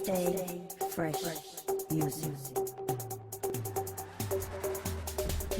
Stay fresh music.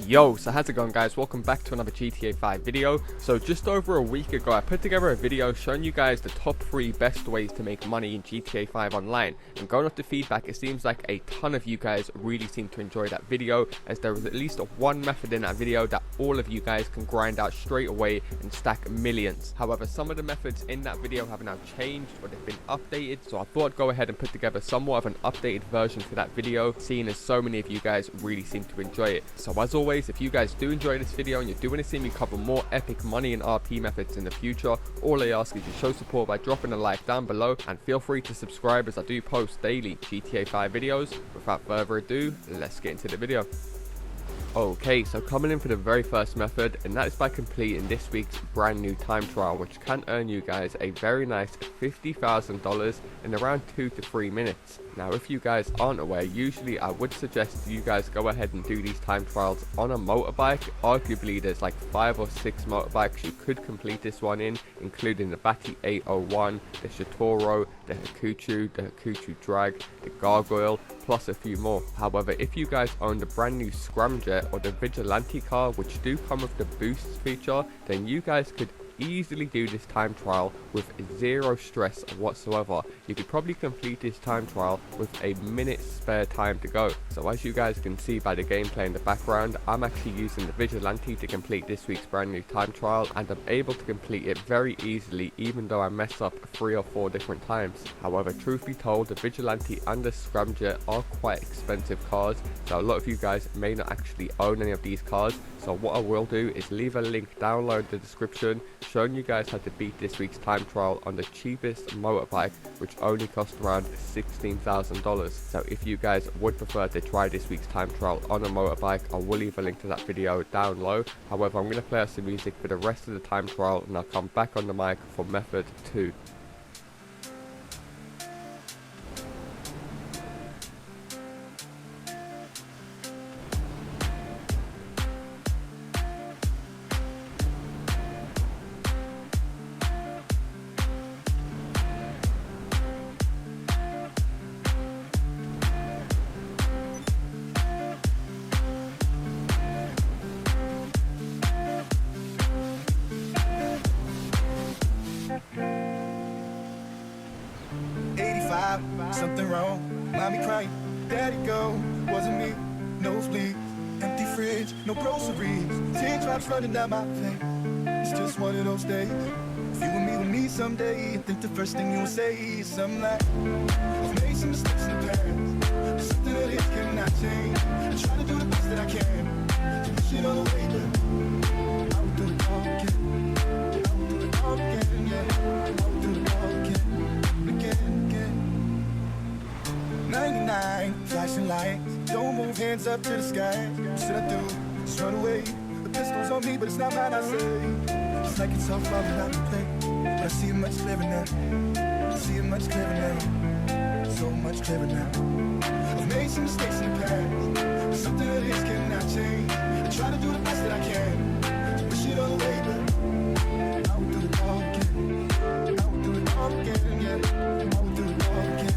Yo, so how's it going, guys? Welcome back to another GTA 5 video. So just over a week ago, I put together a video showing you guys the top 3 best ways to make money in GTA 5 online. And going off the feedback, it seems like a ton of you guys really seem to enjoy that video, as there was at least one method in that video that all of you guys can grind out straight away and stack millions. However, some of the methods in that video have now changed or they've been updated, so I thought I'd go ahead and put together somewhat of an updated version for that video, seeing as so many of you guys really seem to enjoy it. So as always, if you guys do enjoy this video and you do want to see me cover more epic money and RP methods in the future, all I ask is you show support by dropping a like down below, and feel free to subscribe as I do post daily GTA 5 videos. Without further ado, let's get into the video. Okay, so coming in for the very first method, and that is by completing this week's brand new time trial, which can earn you guys a very nice $50,000 in around 2 to 3 minutes. Now, if you guys aren't aware, usually I would suggest you guys go ahead and do these time trials on a motorbike. Arguably, there's like 5 or 6 motorbikes you could complete this one in, including the Batty 801, the Shitoro, the Hakuchu Drag, the Gargoyle, plus a few more. However, if you guys own the brand new Scramjet or the Vigilante car, which do come with the boosts feature, then you guys could easily do this time trial with zero stress whatsoever. You could probably complete this time trial with a minute's spare time to go. So as you guys can see by the gameplay in the background, I'm actually using the Vigilante to complete this week's brand new time trial, and I'm able to complete it very easily even though I mess up 3 or 4 different times. However, truth be told, the Vigilante and the Scramjet are quite expensive cars, so a lot of you guys may not actually own any of these cars. So what I will do is leave a link down below in the description showing you guys how to beat this week's time trial on the cheapest motorbike, which only cost around $16,000. So if you guys would prefer to try this week's time trial on a motorbike, I will leave a link to that video down below. However, I'm going to play us some music for the rest of the time trial, and I'll come back on the mic for method 2. Something wrong, mommy crying, daddy go, wasn't me, nosebleed, empty fridge, no groceries, teardrops running down my face. It's just one of those days. If you and me will meet someday, I think the first thing you'll say is something like, I've made some mistakes in the past, but something that it cannot change. I try to do the best that I can to push it all away, but I will do it all again. I will do it all again, yeah. I will do it all again. 99, flashing lights, don't move, hands up to the sky. What should I do? Just run away. The pistol's on me, but it's not mine, I say. It's like it's all falling out of play, but I see it much clearer now. I see it much clearer now, so much clearer now. I've made some mistakes in the past, something that is cannot change. I try to do the best that I can to push it all away, but I will do it all again. I will do it all again, yeah. I will do it all again.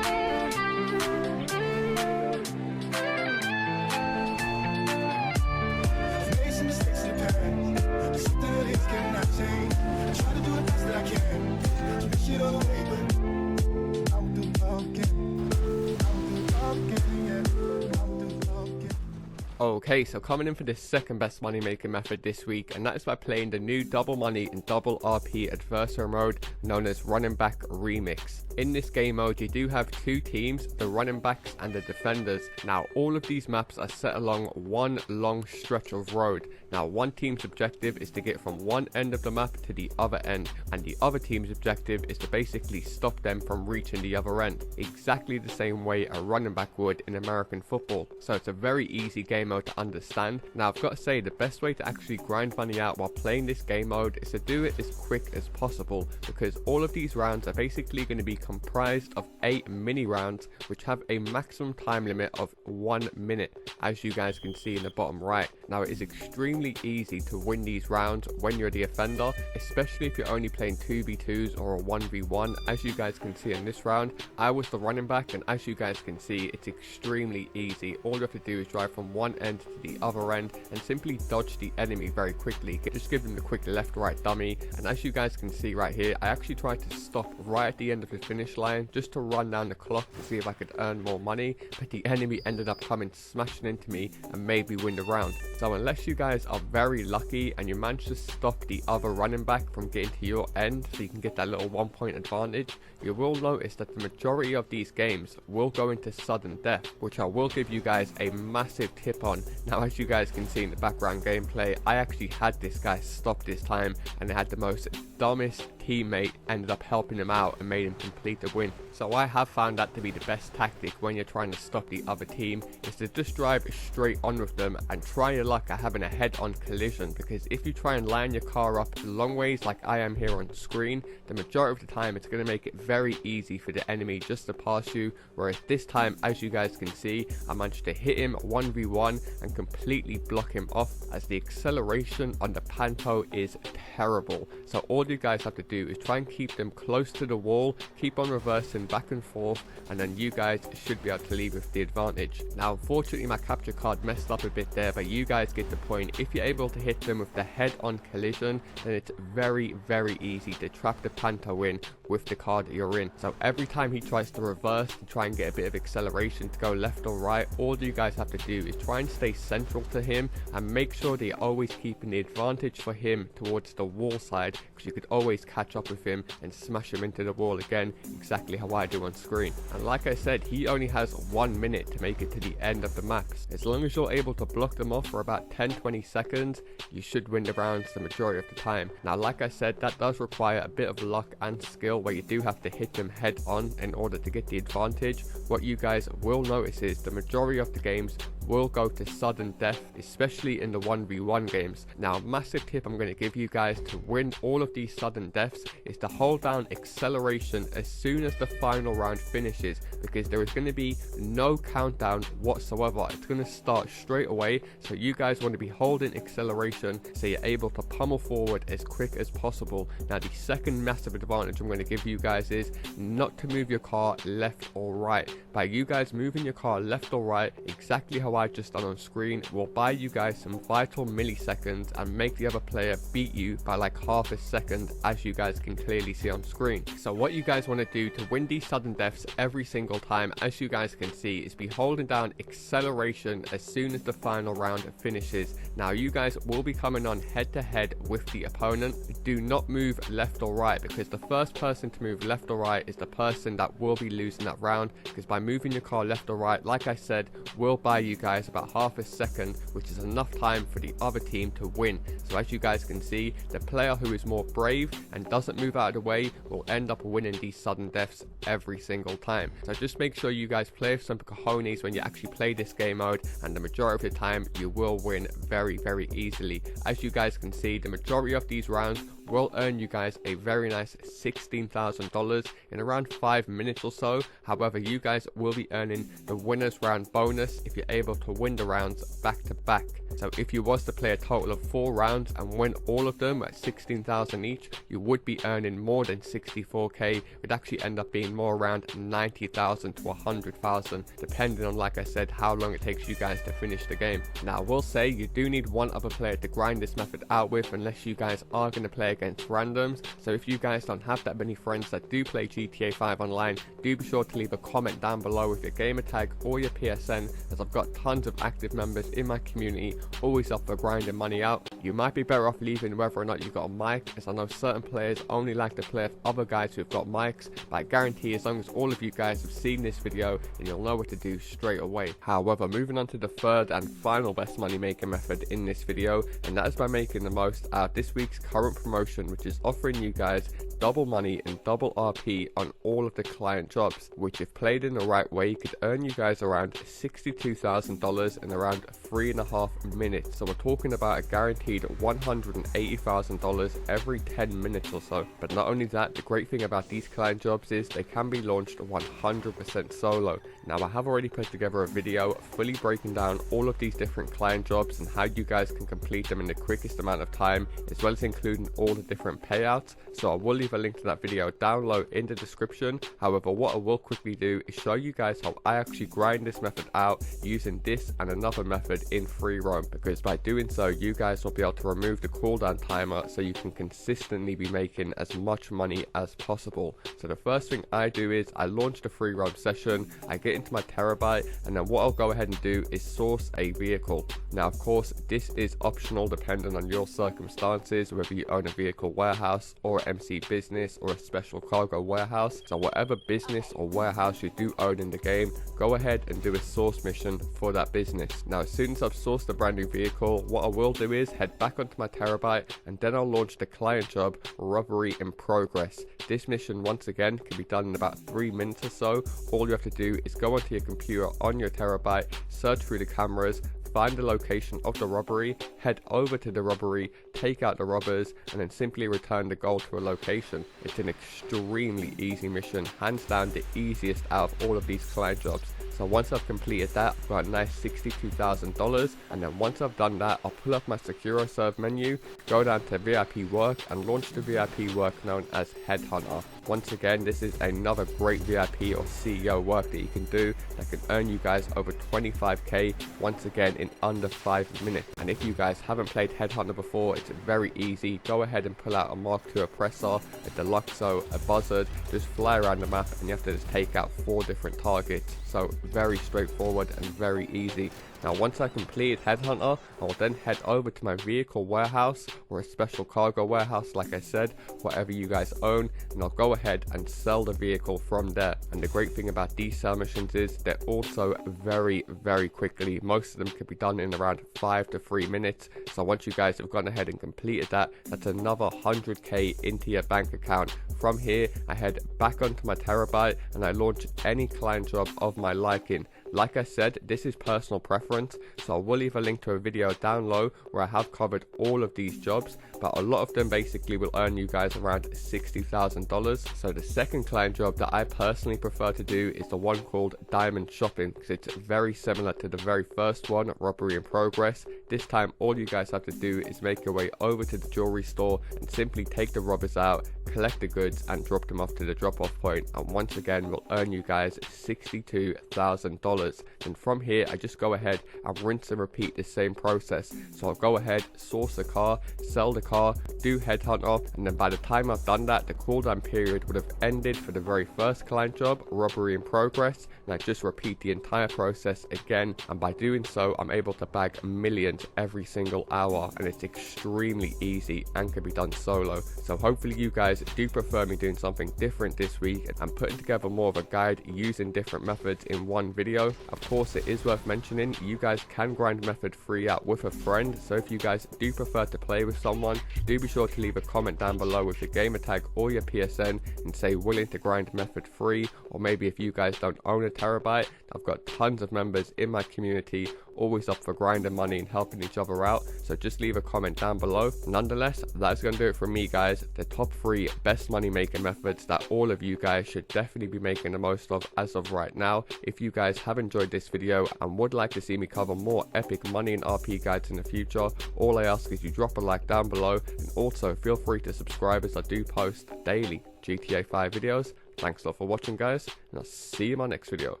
Okay, so coming in for the second best money making method this week, and that is by playing the new double money and double RP adversary mode known as running back remix. In this game mode, you do have 2 teams, the running backs and the defenders. Now, all of these maps are set along one long stretch of road. Now, one team's objective is to get from one end of the map to the other end, and the other team's objective is to basically stop them from reaching the other end, exactly the same way a running back would in American football. So it's a very easy game game mode to understand. Now I've got to say, the best way to actually grind money out while playing this game mode is to do it as quick as possible, because all of these rounds are basically going to be comprised of 8 mini rounds which have a maximum time limit of 1 minute, as you guys can see in the bottom right. Now it is extremely easy to win these rounds when you're the offender, especially if you're only playing 2v2s or a 1v1. As you guys can see in this round, I was the running back, and as you guys can see, it's extremely easy. All you have to do is drive from one end to the other end and simply dodge the enemy very quickly. Just give them the quick left right dummy, and as you guys can see right here, I actually tried to stop right at the end of the finish line just to run down the clock to see if I could earn more money, but the enemy ended up coming smashing into me and made me win the round. So unless you guys are very lucky and you manage to stop the other running back from getting to your end so you can get that little 1 point advantage, you will notice that the majority of these games will go into sudden death, which I will give you guys a massive tip on. Now as you guys can see in the background gameplay, I actually had this guy stop this time, and I had the most dumbest teammate ended up helping him out and made him complete the win. So I have found that to be the best tactic when you're trying to stop the other team, is to just drive straight on with them and try your luck at having a head-on collision, because if you try and line your car up long ways like I am here on screen, the majority of the time it's going to make it very easy for the enemy just to pass you, whereas this time, as you guys can see, I managed to hit him 1v1 and completely block him off, as the acceleration on the Panto is terrible. So all you guys have to do is try and keep them close to the wall, keep on reversing back and forth, and then you guys should be able to leave with the advantage. Now unfortunately my capture card messed up a bit there, but you guys get the point. If you're able to hit them with the head-on collision, then it's very easy to trap the Panto in with the car that you're in. So every time he tries to reverse to try and get a bit of acceleration to go left or right, all you guys have to do is try and stay central to him and make sure that you're always keeping the advantage for him towards the wall side, because you could always catch up with him and smash him into the wall again, exactly how I do on screen. And like I said, he only has 1 minute to make it to the end of the maps. As long as you're able to block them off for about 10-20 seconds, you should win the rounds the majority of the time. Now like I said, that does require a bit of luck and skill, where you do have to hit them head on in order to get the advantage. What you guys will notice is the majority of the games will go to sudden death, especially in the 1v1 games. Now massive tip I'm going to give you guys to win all of these sudden deaths is to hold down acceleration as soon as the final round finishes, because there is going to be no countdown whatsoever. It's going to start straight away, so you guys want to be holding acceleration so you're able to pummel forward as quick as possible. Now the second massive advantage I'm going to give you guys is not to move your car left or right. By you guys moving your car left or right, exactly how I just done on screen, will buy you guys some vital milliseconds and make the other player beat you by like half a second, as you guys can clearly see on screen. So what you guys want to do to win these sudden deaths every single time, as you guys can see, is be holding down acceleration as soon as the final round finishes. Now you guys will be coming on head to head with the opponent. Do not move left or right, because the first person to move left or right is the person that will be losing that round, because by moving your car left or right, like I said, will buy you guys about half a second, which is enough time for the other team to win. So as you guys can see, the player who is more brave and doesn't move out of the way will end up winning these sudden deaths every single time. So just make sure you guys play with some cojones when you actually play this game mode, and the majority of the time you will win very easily. As you guys can see, the majority of these rounds will earn you guys a very nice $16,000 in around 5 minutes or so. However, you guys will be earning the winners round bonus if you're able to win the rounds back to back. So if you was to play a total of 4 rounds and win all of them at 16,000 each, you would be earning more than 64k. It would actually end up being more around 90,000 to 100,000, depending on, like I said, how long it takes you guys to finish the game. Now I will say you do need one other player to grind this method out with, unless you guys are going to play against randoms. So if you guys don't have that many friends that do play GTA 5 online, do be sure to leave a comment down below with your gamer tag or your PSN, as I've got tons of active members in my community always up for grinding money out. You might be better off leaving whether or not you've got a mic, as I know certain players only like to play with other guys who've got mics, but I guarantee as long as all of you guys have seen this video, then you'll know what to do straight away. However, moving on to the third and final best money making method in this video, and that is by making the most out of this week's current promotion, which is offering you guys double money and double RP on all of the client jobs, which if played in the right way could earn you guys around $62,000 in around 3.5 minutes. So we're talking about a guaranteed $180,000 every 10 minutes or so. But not only that, the great thing about these client jobs is they can be launched 100% solo. Now I have already put together a video fully breaking down all of these different client jobs and how you guys can complete them in the quickest amount of time, as well as including all the different payouts. So I will leave a link to that video down low in the description. However, what I will quickly do is show you guys how I actually grind this method out using this and another method in free roam, because by doing so you guys will be able to remove the cooldown timer so you can consistently be making as much money as possible. So the first thing I do is I launch the free roam session, I get into my terabyte, and then what I'll go ahead and do is source a vehicle. Now of course this is optional depending on your circumstances, whether you own a vehicle warehouse or MC business or a special cargo warehouse. So whatever business or warehouse you do own in the game, go ahead and do a source mission for that business. Now as soon as I've sourced a brand new vehicle, what I will do is head back onto my terabyte, and then I'll launch the client job Robbery in Progress. This mission once again can be done in about 3 minutes or so. All you have to do is go onto your computer on your terabyte, search through the cameras, find the location of the robbery, head over to the robbery, take out the robbers, and then simply return the gold to a location. It's an extremely easy mission, hands down the easiest out of all of these client jobs. So once I've completed that, I've got a nice $62,000, and then once I've done that, I'll pull up my Secure Serve menu, go down to VIP work, and launch the VIP work known as Headhunter. Once again, this is another great VIP or CEO work that you can do that can earn you guys over 25k once again in under 5 minutes. And if you guys haven't played Headhunter before, it's very easy. Go ahead and pull out a Mark II oppressor, a Deluxo, a Buzzard, just fly around the map and you have to just take out 4 different targets. So very straightforward and very easy. Now once I complete Headhunter, I will then head over to my vehicle warehouse or a special cargo warehouse, like I said, whatever you guys own, and I'll go ahead and sell the vehicle from there. And the great thing about these sell missions is they're also very quickly. Most of them can be done in around 5 to 3 minutes. So once you guys have gone ahead and completed that, that's another 100k into your bank account. From here, I head back onto my terabyte and I launch any client job of my liking. Like I said, this is personal preference, so I will leave a link to a video down low where I have covered all of these jobs, but a lot of them basically will earn you guys around $60,000. So the second client job that I personally prefer to do is the one called Diamond Shopping, because it's very similar to the very first one, Robbery in Progress. This time all you guys have to do is make your way over to the jewelry store and simply take the robbers out, collect the goods and drop them off to the drop off point, and once again will earn you guys $62,000. And from here I just go ahead and rinse and repeat the same process. So I'll go ahead, source a car, sell the car, do Headhunter, and then by the time I've done that, the cooldown period would have ended for the very first client job, Robbery in Progress, and I just repeat the entire process again, and by doing so I'm able to bag millions every single hour, and it's extremely easy and can be done solo. So hopefully you guys do prefer me doing something different this week and putting together more of a guide using different methods in one video. Of course, it is worth mentioning you guys can grind method free out with a friend, so if you guys do prefer to play with someone, do be sure to leave a comment down below with your gamer tag or your PSN and say willing to grind method free. Or maybe if you guys don't own a terabyte, I've got tons of members in my community always up for grinding money and helping each other out, so just leave a comment down below. Nonetheless, that's going to do it from me guys, the top 3 best money making methods that all of you guys should definitely be making the most of as of right now. If you guys have enjoyed this video and would like to see me cover more epic money and RP guides in the future, all I ask is you drop a like down below, and also feel free to subscribe as I do post daily GTA 5 videos. Thanks a lot for watching guys, and I'll see you in my next video.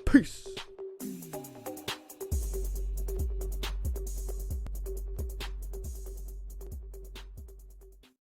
Peace!